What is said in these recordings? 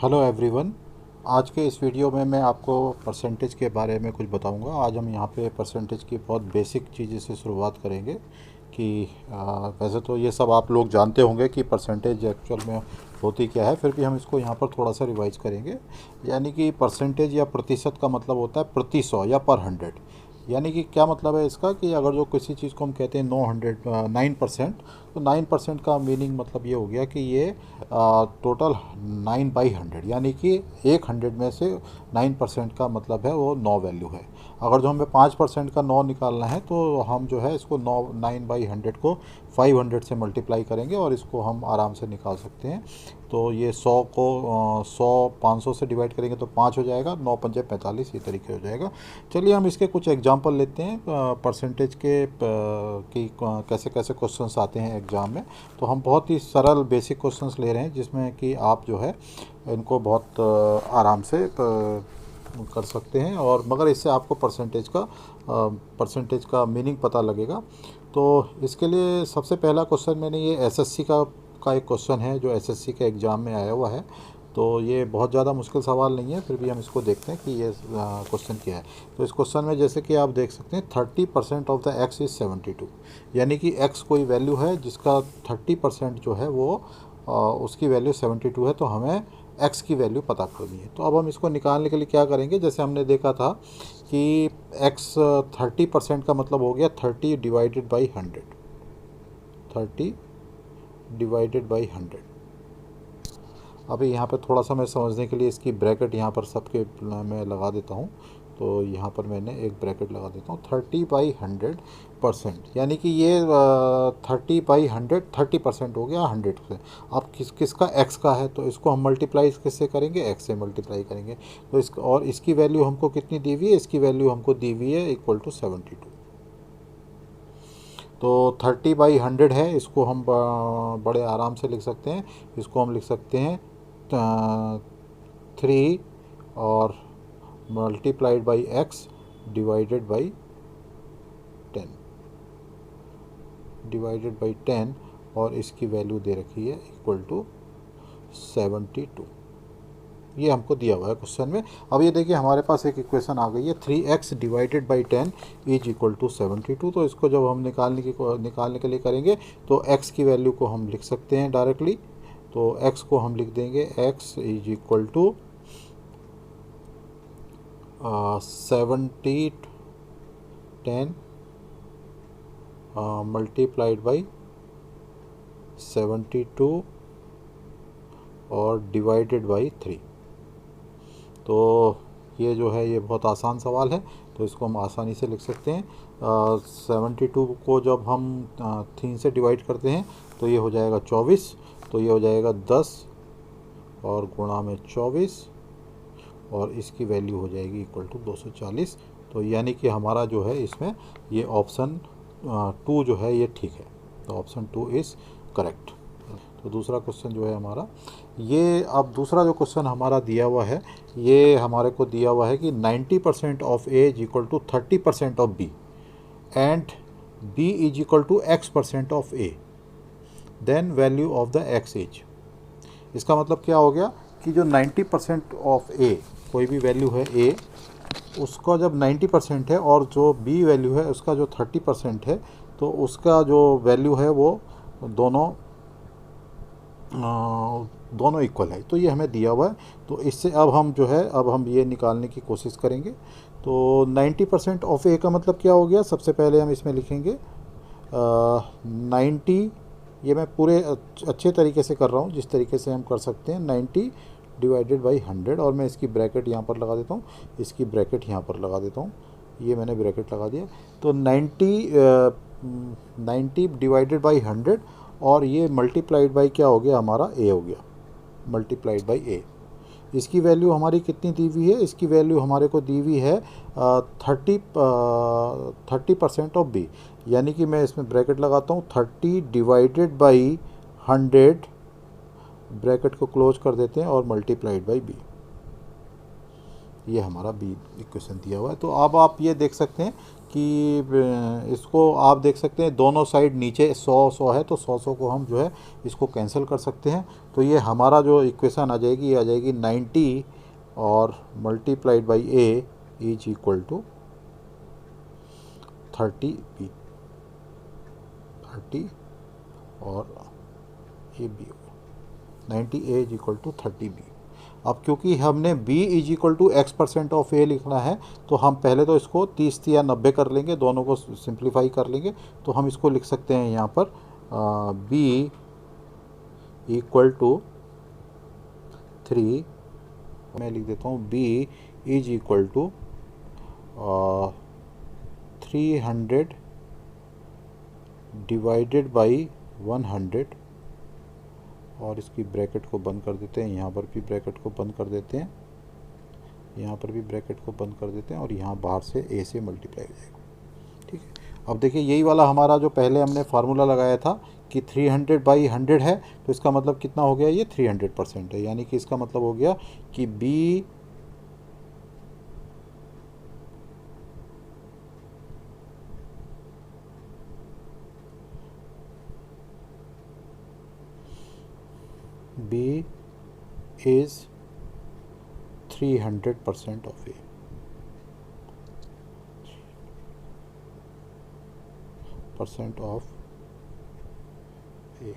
Hello everyone. आज के इस वीडियो में मैं आपको परसेंटेज के बारे में कुछ बताऊंगा। आज हम यहाँ पे परसेंटेज की बहुत बेसिक चीज़ें से शुरुआत करेंगे कि वैसे तो ये सब आप लोग जानते होंगे कि परसेंटेज एक्चुअल में होती क्या है, फिर भी हम इसको यहाँ पर थोड़ा सा रिवाइज करेंगे। यानी कि परसेंटेज या प्रतिशत का मतलब होता है प्रति सौ या पर 100। यानी कि क्या मतलब है इसका कि अगर जो किसी चीज़ को हम कहते हैं 9%, तो 9% का मीनिंग मतलब ये हो गया कि ये टोटल 9/100, यानी कि 100 में से 9% का मतलब है वो 9 वैल्यू है। अगर जो हमें 5% का 9 निकालना है तो हम जो है इसको 9/100 को 500 से मल्टीप्लाई करेंगे और इसको हम आराम से निकाल सकते हैं। तो ये 100 को 100 500 से डिवाइड करेंगे तो 5 हो जाएगा, 9 पंजे 45, ये तरीके हो जाएगा। चलिए हम इसके कुछ एग्जांपल लेते हैं परसेंटेज के कि कैसे कैसे क्वेश्चंस आते हैं एग्ज़ाम में। तो हम बहुत ही सरल बेसिक क्वेश्चंस ले रहे हैं जिसमें कि आप जो है इनको बहुत आराम से कर सकते हैं, और मगर इससे आपको परसेंटेज का मीनिंग पता लगेगा। तो इसके लिए सबसे पहला क्वेश्चन मैंने ये एसएससी का एक क्वेश्चन है जो एसएससी के एग्ज़ाम में आया हुआ है। तो ये बहुत ज़्यादा मुश्किल सवाल नहीं है, फिर भी हम इसको देखते हैं कि ये क्वेश्चन क्या है। तो इस क्वेश्चन में जैसे कि आप देख सकते हैं 30% ऑफ द एक्स इज़ 72, यानी कि एक्स कोई वैल्यू है जिसका 30% जो है वो उसकी वैल्यू 72 है, तो हमें एक्स की वैल्यू पता करनी है। तो अब हम इसको निकालने के लिए क्या करेंगे, जैसे हमने देखा था कि एक्स 30% का मतलब हो गया 30 डिवाइडेड बाई 100, 30 डिवाइडेड बाई 100। अभी यहाँ पर थोड़ा सा मैं समझने के लिए इसकी ब्रैकेट यहाँ पर सबके मैं लगा देता हूँ। तो यहाँ पर मैंने एक ब्रैकेट लगा देता हूँ 30/100%, यानी कि ये 30/100 30% हो गया 100 से। अब किसका एक्स का है तो इसको हम मल्टीप्लाई किससे करेंगे, एक्स से मल्टीप्लाई करेंगे। तो और इसकी वैल्यू हमको कितनी दी हुई है, इसकी वैल्यू हमको दी हुई है इक्वल टू 72। तो 30/100 है, इसको हम बड़े आराम से लिख सकते हैं। इसको हम लिख सकते हैं 3 और multiplied by x divided by 10 और इसकी वैल्यू दे रखी है इक्वल टू 72। ये हमको दिया हुआ है क्वेश्चन में। अब ये देखिए हमारे पास एक इक्वेशन आ गई है 3x divided by 10 is equal to 72। तो इसको जब हम निकालने के लिए करेंगे तो x की वैल्यू को हम लिख सकते हैं डायरेक्टली। तो x को हम लिख देंगे x is equal to 70 10 multiplied by 72 और डिवाइडेड बाई 3। तो ये जो है ये बहुत आसान सवाल है, तो इसको हम आसानी से लिख सकते हैं। 72 को जब हम 3 से डिवाइड करते हैं तो ये हो जाएगा 24, तो ये हो जाएगा 10 और गुणा में 24 और इसकी वैल्यू हो जाएगी इक्वल टू 240। तो यानी कि हमारा जो है इसमें ये ऑप्शन 2 जो है ये ठीक है। तो ऑप्शन 2 इज़ करेक्ट। तो दूसरा क्वेश्चन जो है हमारा ये, अब दूसरा जो क्वेश्चन हमारा दिया हुआ है ये हमारे को दिया हुआ है कि 90% of A is equal to 30% of B and B is equal to x% of A, then value of the X is. इसका मतलब क्या हो गया कि जो 90% ऑफ ए, कोई भी वैल्यू है ए, उसका जब 90% है और जो बी वैल्यू है उसका जो 30% है, तो उसका जो वैल्यू है वो दोनों इक्वल है। तो ये हमें दिया हुआ है। तो इससे अब हम जो है अब हम ये निकालने की कोशिश करेंगे। तो 90% ऑफ ए का मतलब क्या हो गया, सबसे पहले हम इसमें लिखेंगे 90, ये मैं पूरे अच्छे तरीके से कर रहा हूँ जिस तरीके से हम कर सकते हैं, 90 डिवाइडेड बाई 100 और मैं इसकी ब्रैकेट यहाँ पर लगा देता हूँ, इसकी ब्रैकेट यहाँ पर लगा देता हूँ, ये मैंने ब्रैकेट लगा दिया। तो 90 डिवाइडेड बाई 100 और ये मल्टीप्लाइड बाई क्या हो गया हमारा ए हो गया, मल्टीप्लाइड बाई ए। इसकी वैल्यू हमारी कितनी दी हुई है, इसकी वैल्यू हमारे को दी हुई है 30% ऑफ बी, यानी कि मैं इसमें ब्रैकेट लगाता हूँ 30 डिवाइडेड बाई 100, ब्रैकेट को क्लोज कर देते हैं और मल्टीप्लाइड बाई बी। ये हमारा बी इक्वेशन दिया हुआ है। तो अब आप ये देख सकते हैं कि इसको आप देख सकते हैं दोनों साइड नीचे 100 है, तो 100 को हम जो है इसको कैंसिल कर सकते हैं। तो ये हमारा जो इक्वेशन आ जाएगी, ये आ जाएगी 90 और multiplied by a is equal to 30b, 30 और a b, 90a is equal to 30b। अब क्योंकि हमने b is equal to x% of a लिखना है, तो हम पहले तो इसको 30 या 90 कर लेंगे, दोनों को सिंप्लीफाई कर लेंगे। तो हम इसको लिख सकते हैं यहाँ पर b इक्वल टू 3, मैं लिख देता हूँ b is equal to 300 divided by 100, और इसकी ब्रैकेट को बंद कर देते हैं, यहाँ पर भी ब्रैकेट को बंद कर देते हैं, यहाँ पर भी ब्रैकेट को बंद कर देते हैं, और यहाँ बाहर से a से मल्टीप्लाई हो जाएगा। ठीक है, अब देखिए यही वाला हमारा जो पहले हमने फार्मूला लगाया था कि 300 बाई 100 है, तो इसका मतलब कितना हो गया, ये 300% है। यानी कि इसका मतलब हो गया कि b is 300% of a, percent of A.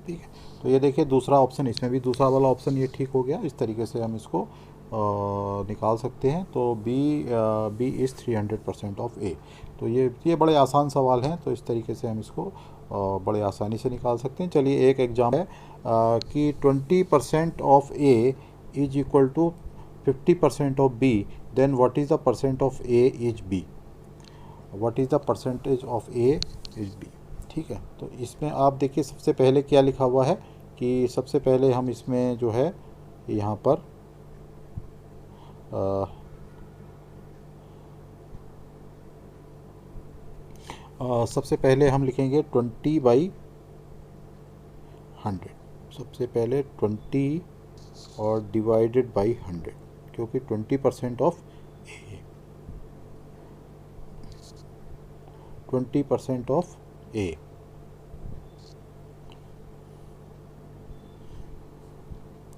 ठीक है, तो ये देखिए दूसरा ऑप्शन, इसमें भी दूसरा वाला ऑप्शन ये ठीक हो गया। इस तरीके से हम इसको निकाल सकते हैं। तो बी इज़ 300% ऑफ ए। तो ये बड़े आसान सवाल हैं, तो इस तरीके से हम इसको बड़े आसानी से निकाल सकते हैं। चलिए एक एग्जाम है कि 20% of A is equal to 50% of b, then what is the percent of A is b, what is the percentage of A is b. ठीक है, तो इसमें आप देखिए सबसे पहले क्या लिखा हुआ है कि सबसे पहले हम इसमें जो है यहाँ पर सबसे पहले हम लिखेंगे 20/100। सबसे पहले 20 और डिवाइडेड बाई 100, क्योंकि 20% ऑफ ए, 20% ऑफ ए।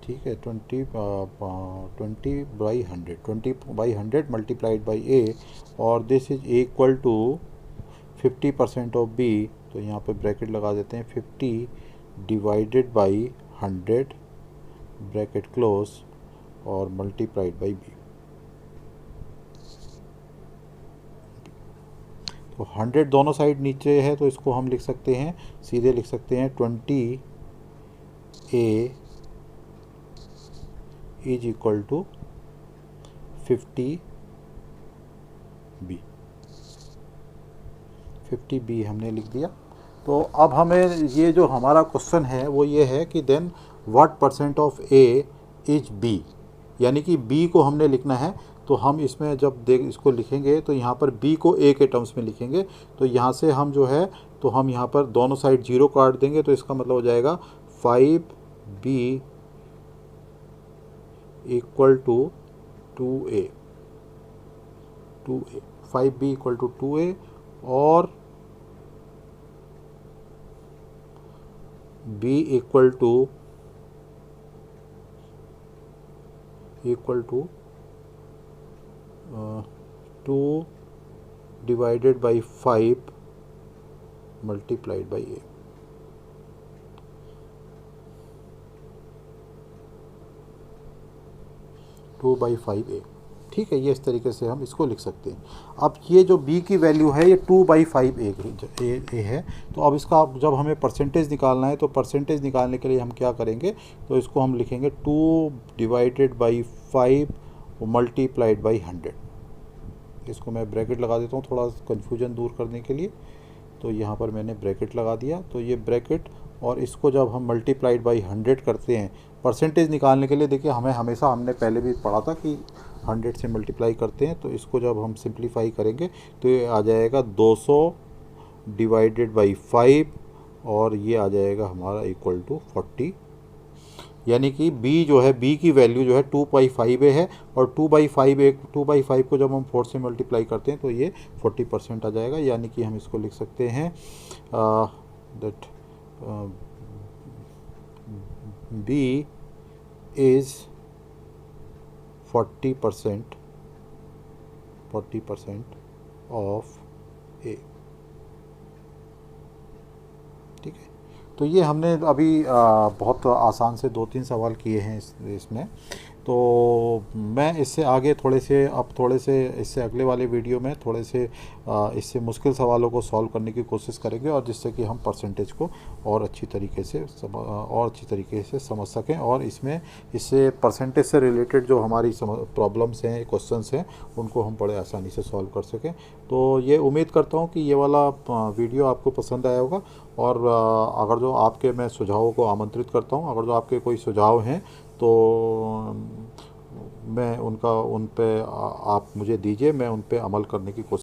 ठीक है, 20/100 मल्टीप्लाइड बाई ए, और this is equal to 50% of b. तो यहाँ पे ब्रैकेट लगा देते हैं, 50 डिवाइडेड बाई 100 ब्रैकेट क्लोज और मल्टीप्लाइड बाई बी। तो 100 दोनों साइड नीचे है, तो इसको हम लिख सकते हैं, सीधे लिख सकते हैं 20 A is equal to 50 B. 50 B हमने लिख दिया। तो अब हमें ये जो हमारा क्वेश्चन है वो ये है कि then what percent of A is b, यानी कि बी को हमने लिखना है। तो हम इसमें जब इसको लिखेंगे तो यहाँ पर बी को ए के टर्म्स में लिखेंगे। तो यहाँ से हम जो है, तो हम यहाँ पर दोनों साइड 0 काट देंगे, तो इसका मतलब हो जाएगा 5b equal to 2a, 5b equal to 2a, और b equal to 2 divided by 5 multiplied by a. Two by 5a। ठीक है, ये इस तरीके से हम इसको लिख सकते हैं। अब ये जो b की वैल्यू है ये 2/5a है। तो अब इसका जब हमें परसेंटेज निकालना है, तो परसेंटेज निकालने के लिए हम क्या करेंगे, तो इसको हम लिखेंगे 2 डिवाइडेड बाई 5 मल्टीप्लाइड बाई 100। इसको मैं ब्रैकेट लगा देता हूँ थोड़ा कन्फ्यूजन दूर करने के लिए। तो यहाँ पर मैंने ब्रैकेट लगा दिया। तो ये ब्रैकेट, और इसको जब हम मल्टीप्लाइड बाई 100 करते हैं परसेंटेज निकालने के लिए, देखिए हमने पहले भी पढ़ा था कि 100 से मल्टीप्लाई करते हैं। तो इसको जब हम सिंप्लीफाई करेंगे तो ये आ जाएगा 200 डिवाइडेड बाई 5, और ये आ जाएगा हमारा इक्वल टू 40। यानी कि b जो है, b की वैल्यू जो है 2/5a है, और 2/5 को जब हम 4 से मल्टीप्लाई करते हैं तो ये 40% आ जाएगा। यानी कि हम इसको लिख सकते हैं that b is 40% of a। ठीक है, तो ये हमने अभी बहुत आसान से 2-3 सवाल किए हैं इसमें। तो मैं इससे आगे थोड़े से इससे अगले वाले वीडियो में थोड़े से इससे मुश्किल सवालों को सॉल्व करने की कोशिश करेंगे, और जिससे कि हम परसेंटेज को और अच्छी तरीके से समझ सकें, और इससे परसेंटेज से रिलेटेड जो हमारी प्रॉब्लम्स हैं, क्वेश्चंस हैं, उनको हम बड़े आसानी से सॉल्व कर सकें। तो ये उम्मीद करता हूँ कि ये वाला वीडियो आपको पसंद आया होगा, और अगर जो आपके मैं सुझावों को आमंत्रित करता हूँ, अगर जो आपके कोई सुझाव हैं तो मैं उन पे आप मुझे दीजिए, मैं उन पे अमल करने की कोशिश